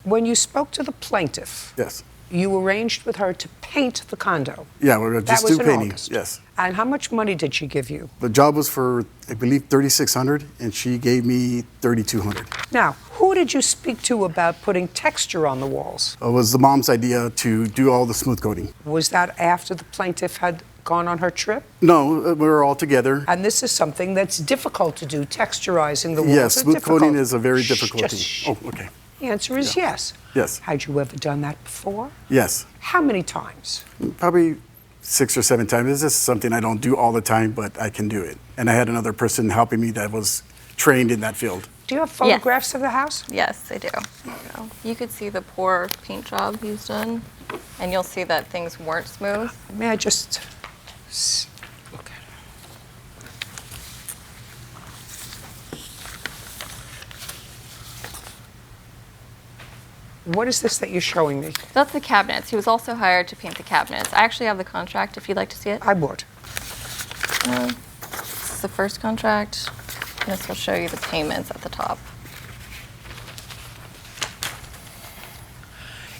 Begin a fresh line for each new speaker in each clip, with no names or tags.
When you spoke to the plaintiff,
Yes.
you arranged with her to paint the condo.
Yeah, we were just
That was
do
in
painting.
August.
Yes.
And how much money did she give you?
The job was for, I believe, $3,600, and she gave me $3,200.
Now, who did you speak to about putting texture on the walls?
It was the mom's idea to do all the smooth coating.
Was that after the plaintiff had gone on her trip?
No, we were all together.
And this is something that's difficult to do, texturizing the walls.
Yes,
It's
smooth
difficult.
coating is a very difficult
Just
thing. Oh, okay.
The answer is yes.
Yes.
Had you ever done that before?
Yes.
How many times?
Probably 6 or 7 times. This is something I don't do all the time, but I can do it. And I had another person helping me that was trained in that field.
Do you have photographs of the house?
Yes, I do. You could see the poor paint job he's done, and you'll see that things weren't smooth.
May I just look at it? What is this that you're showing me?
That's the cabinets. He was also hired to paint the cabinets. I actually have the contract if you'd like to see it.
I would.
This is the first contract. And this will show you the payments at the top.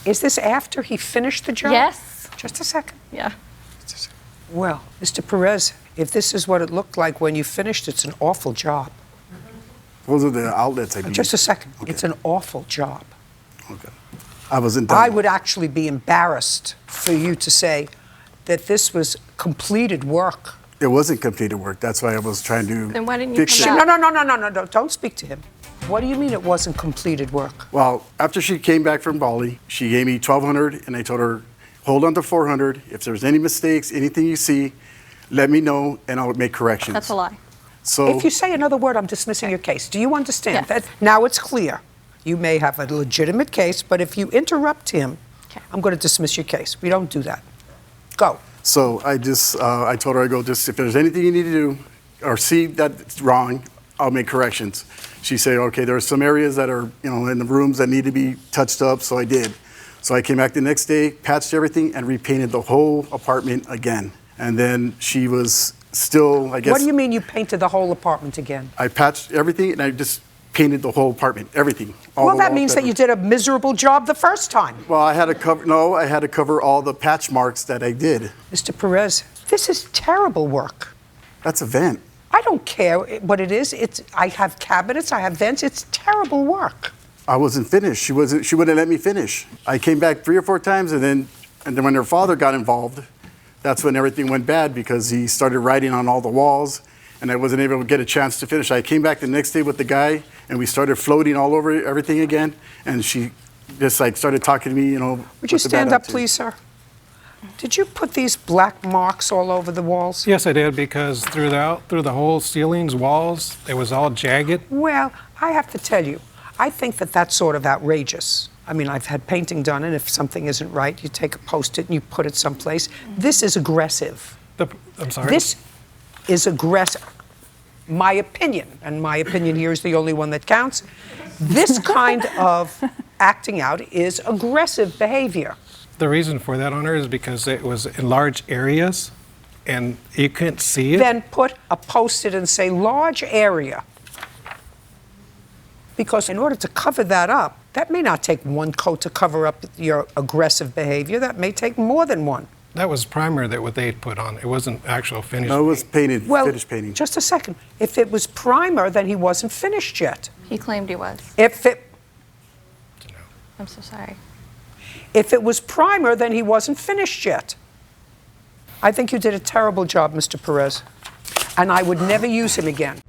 Is this after he finished the job?
Yes.
Just a second.
Yeah.
Well, Mr. Perez, if this is what it looked like when you finished, it's an awful job.
Those are the outlets, I believe.
Just a second.
Okay.
It's an awful job.
Okay. I wasn't done.
I would actually be embarrassed for you to say that this was completed work.
It wasn't completed work. That's why I was trying to
Then why didn't you
fix
come
it.
back?
No, don't speak to him. What do you mean it wasn't completed work?
Well, after she came back from Bali, she gave me $1,200, and I told her, hold on to $400. If there's any mistakes, anything you see, let me know, and I'll make corrections.
That's a lie.
So
If you say another word, I'm dismissing your case. Do you understand
Yes.
that? Now it's clear. You may have a legitimate case, but if you interrupt him,
Okay.
I'm going to dismiss your case. We don't do that. Go.
So I told her, if there's anything you need to do or see that's wrong, I'll make corrections. She said, okay, there are some areas that are, in the rooms that need to be touched up, so I did. So I came back the next day, patched everything, and repainted the whole apartment again. And then she was still, I guess.
What do you mean you painted the whole apartment again?
I patched everything, and I just painted the whole apartment, everything. all
Well,
the
that means that you did a miserable job the first time.
Well, I had to cover all the patch marks that I did.
Mr. Perez, this is terrible work.
That's a vent.
I don't care what it is. I have cabinets, I have vents. It's terrible work.
I wasn't finished. She wouldn't let me finish. I came back 3 or 4 times, and then when her father got involved, that's when everything went bad because he started writing on all the walls, and I wasn't able to get a chance to finish. I came back the next day with the guy, and we started floating all over everything again, and she just started talking to me,
Would you
with the bad
stand up,
attitude.
please, sir? Did you put these black marks all over the walls?
Yes, I did, because through the whole ceilings, walls, it was all jagged.
Well, I have to tell you, I think that that's sort of outrageous. I mean, I've had painting done, and if something isn't right, you take a Post-it and you put it someplace. This is aggressive.
I'm sorry?
This is aggressive. My opinion, and my opinion here is the only one that counts, this kind of acting out is aggressive behavior.
The reason for that, Honor, is because it was in large areas, and you couldn't see it.
Then put a Post-it and say large area. Because in order to cover that up, that may not take one coat to cover up your aggressive behavior. That may take more than one.
That was primer that what they'd put on. It wasn't actual finished.
No, it was painted,
Well,
finished painting.
just a second. If it was primer, then he wasn't finished yet.
He claimed he was.
If
I'm so sorry.
it was primer, then he wasn't finished yet. I think you did a terrible job, Mr. Perez, and I would never use him again.